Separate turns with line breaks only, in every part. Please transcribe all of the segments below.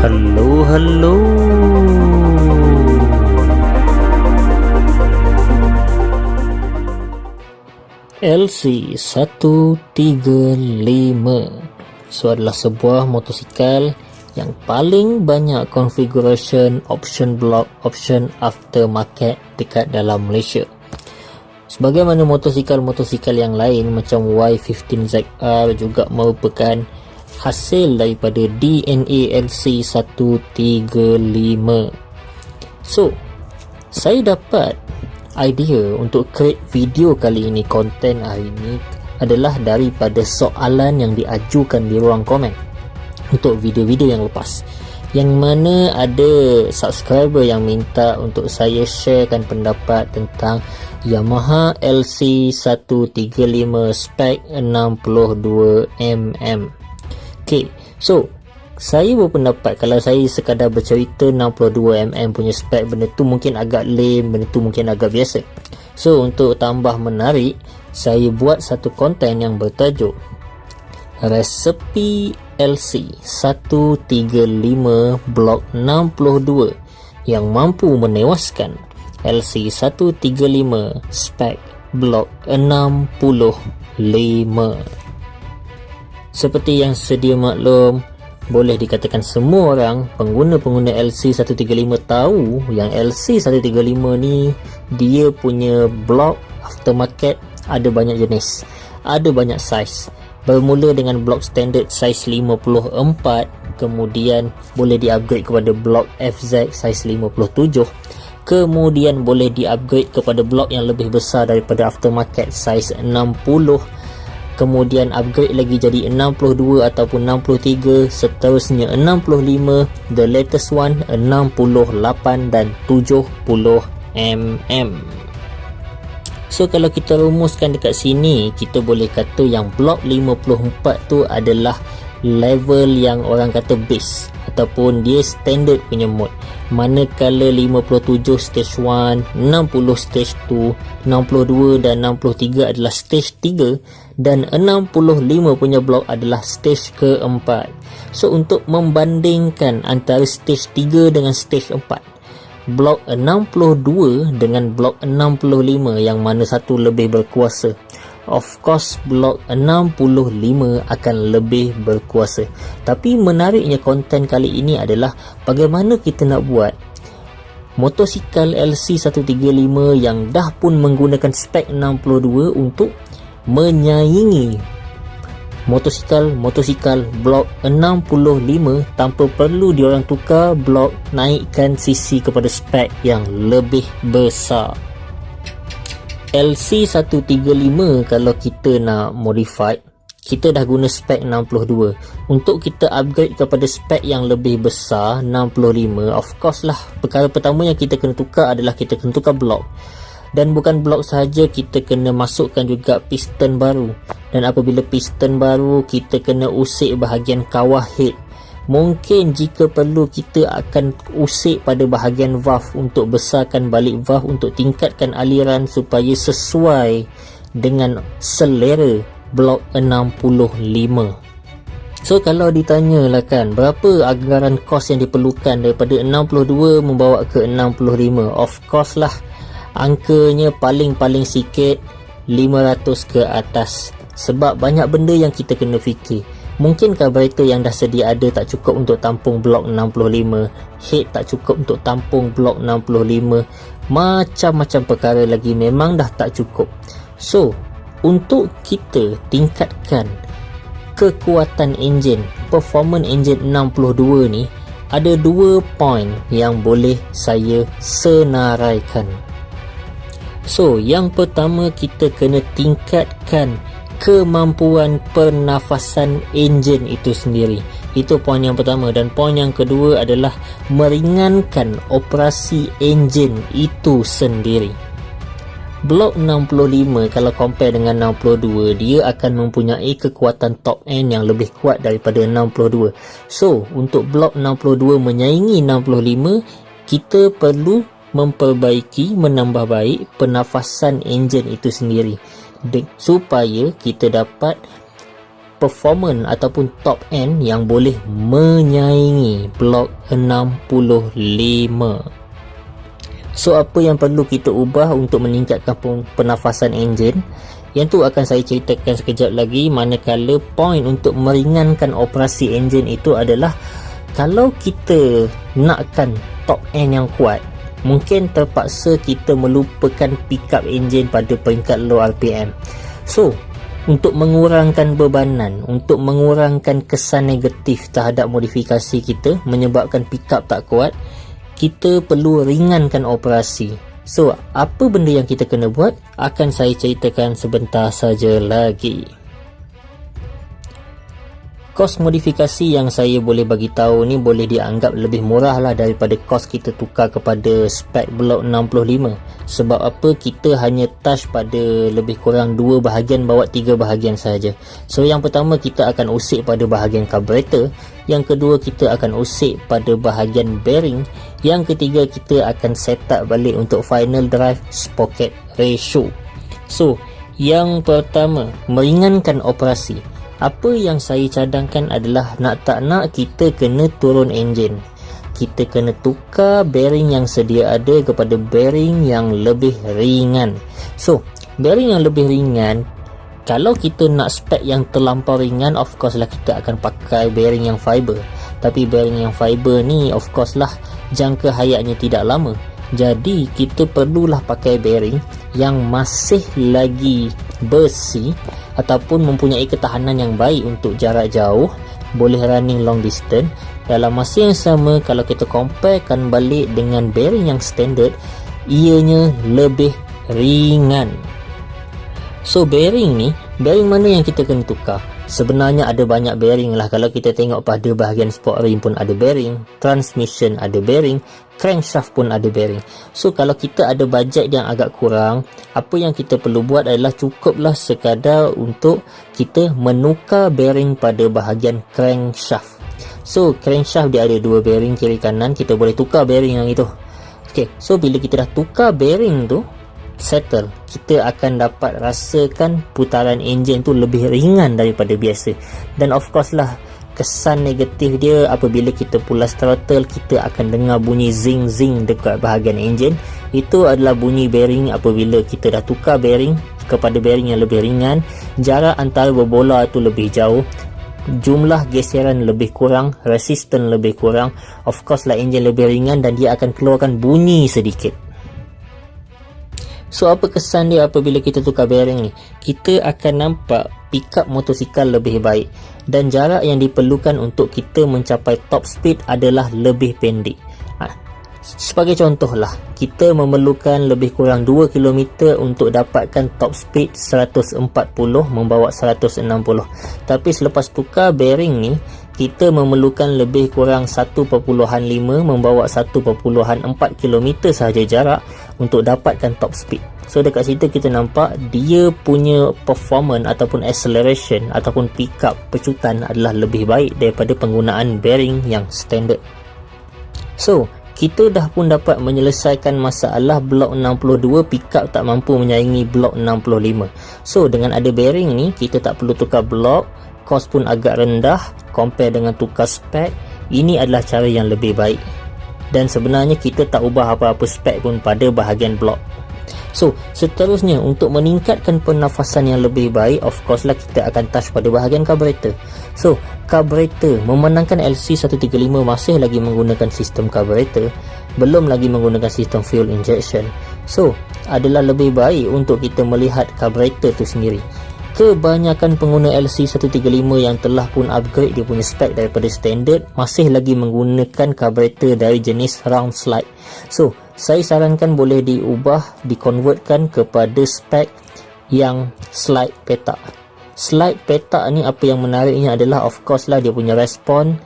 Halo. LC135 so adalah sebuah motosikal yang paling banyak configuration option block option aftermarket dekat dalam Malaysia. Sebagaimana motosikal-motosikal yang lain macam Y15ZR juga merupakan hasil daripada DNA LC135. So, saya dapat idea untuk create video kali ini. Konten hari ini adalah daripada soalan yang diajukan di ruang komen untuk video-video yang lepas, yang mana ada subscriber yang minta untuk saya sharekan pendapat tentang Yamaha LC135 spek 62mm. Okay, so saya berpendapat kalau saya sekadar bercerita 62mm punya spek, benda tu mungkin agak lame, benda tu mungkin agak biasa. So untuk tambah menarik, saya buat satu konten yang bertajuk Resepi LC135 Blok 62 yang mampu menewaskan LC135 spek Blok 65. Seperti yang sedia maklum, boleh dikatakan semua orang pengguna-pengguna LC135 tahu yang LC135 ni dia punya blok aftermarket ada banyak jenis, ada banyak saiz. Bermula dengan blok standard saiz 54, kemudian boleh di-upgrade kepada blok FZ saiz 57, kemudian boleh di-upgrade kepada blok yang lebih besar daripada aftermarket saiz 60, kemudian upgrade lagi jadi 62 ataupun 63, seterusnya 65, the latest one 68 dan 70mm. So kalau kita rumuskan dekat sini, kita boleh kata yang blok 54 tu adalah level yang orang kata base ataupun dia standard punya mode, manakala 57 stage 1, 60 stage 2, 62 dan 63 adalah stage 3 dan 65 punya blok adalah stage keempat. So untuk membandingkan antara stage 3 dengan stage 4, blok 62 dengan blok 65, yang mana satu lebih berkuasa? Of course blok 65 akan lebih berkuasa. Tapi menariknya konten kali ini adalah bagaimana kita nak buat motosikal LC135 yang dah pun menggunakan spek 62 untuk menyaingi motosikal blok 65 tanpa perlu diorang tukar blok, naikkan sisi kepada spek yang lebih besar. LC135 kalau kita nak modified, kita dah guna spek 62. Untuk kita upgrade kepada spek yang lebih besar 65, of course lah, perkara pertama yang kita kena tukar adalah kita kena tukar blok. Dan bukan blok sahaja, kita kena masukkan juga piston baru. Dan apabila piston baru, kita kena usik bahagian kawah head. Mungkin jika perlu, kita akan usik pada bahagian valve untuk besarkan balik valve untuk tingkatkan aliran supaya sesuai dengan selera blok 65. So kalau ditanyalah kan, berapa anggaran kos yang diperlukan daripada 62 membawa ke 65? Of course lah, angkanya paling sikit 500 ke atas. Sebab banyak benda yang kita kena fikir. Mungkin carburetor yang dah sedia ada tak cukup untuk tampung blok 65, head tak cukup untuk tampung blok 65, macam-macam perkara lagi memang dah tak cukup. So untuk kita tingkatkan kekuatan enjin, performance enjin 62 ni, ada dua point yang boleh saya senaraikan. So yang pertama, kita kena tingkatkan kemampuan pernafasan enjin itu sendiri. Itu poin yang pertama. Dan poin yang kedua adalah meringankan operasi enjin itu sendiri. Blok 65 kalau compare dengan 62, dia akan mempunyai kekuatan top end yang lebih kuat daripada 62. So untuk blok 62 menyaingi 65, kita perlu memperbaiki, menambah baik pernafasan enjin itu sendiri, supaya kita dapat performance ataupun top end yang boleh menyaingi blok 65. So apa yang perlu kita ubah untuk meningkatkan pernafasan enjin? Yang tu akan saya ceritakan sekejap lagi, manakala point untuk meringankan operasi enjin itu adalah kalau kita nakkan top end yang kuat, mungkin terpaksa kita melupakan pick up enjin pada peringkat low RPM. So untuk mengurangkan bebanan, untuk mengurangkan kesan negatif terhadap modifikasi kita menyebabkan pick up tak kuat, kita perlu ringankan operasi. So, apa benda yang kita kena buat? Akan saya ceritakan sebentar saja lagi. Kos modifikasi yang saya boleh bagi tahu ni boleh dianggap lebih murah lah daripada kos kita tukar kepada spek blok 65. Sebab apa? Kita hanya touch pada lebih kurang 2 bahagian bahawa 3 bahagian sahaja. So yang pertama kita akan usik pada bahagian carburetor, yang kedua kita akan usik pada bahagian bearing, yang ketiga kita akan set up balik untuk final drive sprocket ratio. So yang pertama, meringankan operasi. Apa yang saya cadangkan adalah nak tak nak kita kena turun enjin. Kita kena tukar bearing yang sedia ada kepada bearing yang lebih ringan. So, bearing yang lebih ringan, kalau kita nak spek yang terlampau ringan, of course lah kita akan pakai bearing yang fiber. Tapi bearing yang fiber ni of course lah jangka hayatnya tidak lama. Jadi kita perlulah pakai bearing yang masih lagi bersih ataupun mempunyai ketahanan yang baik untuk jarak jauh, boleh running long distance. Dalam masa yang sama, kalau kita comparekan balik dengan bearing yang standard, ianya lebih ringan. So bearing mana yang kita kena tukar? Sebenarnya ada banyak bearing lah. Kalau kita tengok pada bahagian sport ring pun ada bearing, transmission ada bearing, crankshaft pun ada bearing. So kalau kita ada bajet yang agak kurang, apa yang kita perlu buat adalah cukuplah sekadar untuk kita menukar bearing pada bahagian crankshaft. So crankshaft dia ada 2 bearing kiri kanan, kita boleh tukar bearing yang itu. Okay, so bila kita dah tukar bearing tu settle, kita akan dapat rasakan putaran enjin tu lebih ringan daripada biasa. Dan of course lah, kesan negatif dia apabila kita pulas throttle, kita akan dengar bunyi zing-zing dekat bahagian enjin. Itu adalah bunyi bearing apabila kita dah tukar bearing kepada bearing yang lebih ringan. Jarak antara berbola tu lebih jauh, jumlah geseran lebih kurang, resistance lebih kurang. Of course lah, enjin lebih ringan dan dia akan keluarkan bunyi sedikit. So apa kesan dia apabila kita tukar bearing ni? Kita akan nampak pick up motosikal lebih baik dan jarak yang diperlukan untuk kita mencapai top speed adalah lebih pendek. Sebagai contoh lah, kita memerlukan lebih kurang 2 km untuk dapatkan top speed 140 membawa 160. Tapi selepas tukar bearing ni, kita memerlukan lebih kurang 1.5 membawa 1.4 km sahaja jarak untuk dapatkan top speed. So dekat situ kita nampak dia punya performance ataupun acceleration ataupun pick up pecutan adalah lebih baik daripada penggunaan bearing yang standard. So kita dah pun dapat menyelesaikan masalah blok 62 pick up tak mampu menyaingi blok 65. So dengan ada bearing ni, kita tak perlu tukar blok, kos pun agak rendah compare dengan tukar spek. Ini adalah cara yang lebih baik. Dan sebenarnya kita tak ubah apa-apa spek pun pada bahagian blok. So seterusnya, untuk meningkatkan pernafasan yang lebih baik, of course lah kita akan touch pada bahagian carburetor. So carburetor, memenangkan LC135 masih lagi menggunakan sistem carburetor, belum lagi menggunakan sistem fuel injection. So adalah lebih baik untuk kita melihat carburetor tu sendiri. Kebanyakan pengguna LC135 yang telah pun upgrade dia punya spek daripada standard masih lagi menggunakan carburetor dari jenis round slide. So saya sarankan boleh diubah, dikonvertkan kepada spek yang slide petak. Slide petak ni apa yang menariknya adalah of course lah dia punya respon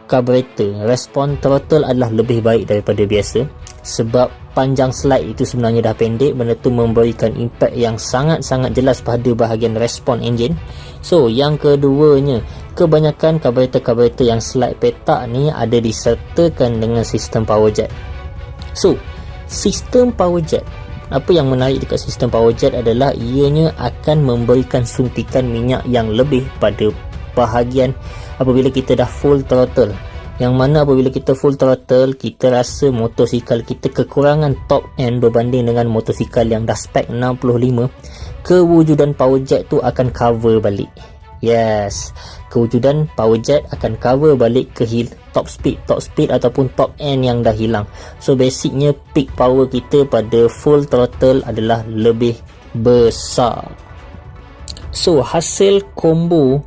carburetor, respon throttle adalah lebih baik daripada biasa. Sebab panjang slide itu sebenarnya dah pendek, benda tu memberikan impact yang sangat-sangat jelas pada bahagian respon enjin. So yang keduanya, kebanyakan carburetor yang slide petak ni ada disertakan dengan sistem power jet. So sistem power jet Apa yang menarik dekat sistem powerjet adalah ianya akan memberikan suntikan minyak yang lebih pada bahagian apabila kita dah full throttle, yang mana apabila kita full throttle, kita rasa motosikal kita kekurangan top end berbanding dengan motosikal yang dah spek 65, kewujudan powerjet tu akan cover balik. Yes, kewujudan powerjet akan cover balik ke top speed ataupun top end yang dah hilang. So basicnya peak power kita pada full throttle adalah lebih besar. So hasil combo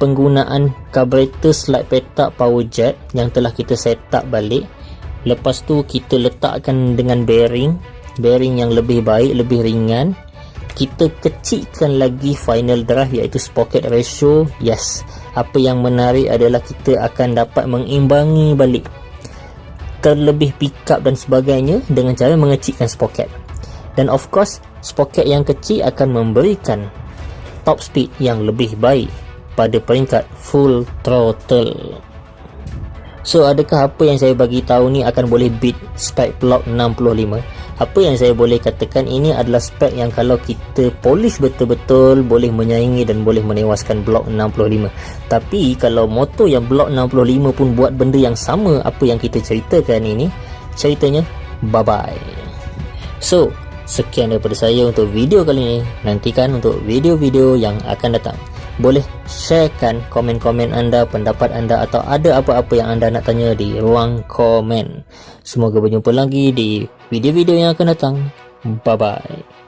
penggunaan carburetor slide petak powerjet yang telah kita set up balik, lepas tu kita letakkan dengan bearing yang lebih baik, lebih ringan. Kita kecilkan lagi final drive iaitu sprocket ratio. Yes, apa yang menarik adalah kita akan dapat mengimbangi balik terlebih pickup dan sebagainya dengan cara mengecilkan sprocket. Dan of course, sprocket yang kecil akan memberikan top speed yang lebih baik pada peringkat full throttle. So adakah apa yang saya bagi tahu ni akan boleh beat spek block 65? Apa yang saya boleh katakan, ini adalah spek yang kalau kita polish betul-betul boleh menyaingi dan boleh menewaskan block 65. Tapi kalau motor yang block 65 pun buat benda yang sama apa yang kita ceritakan ini, ceritanya bye bye. So sekian daripada saya untuk video kali ini. Nantikan untuk video-video yang akan datang. Boleh sharekan komen-komen anda, pendapat anda, atau ada apa-apa yang anda nak tanya di ruang komen. Semoga berjumpa lagi di video-video yang akan datang. Bye-bye.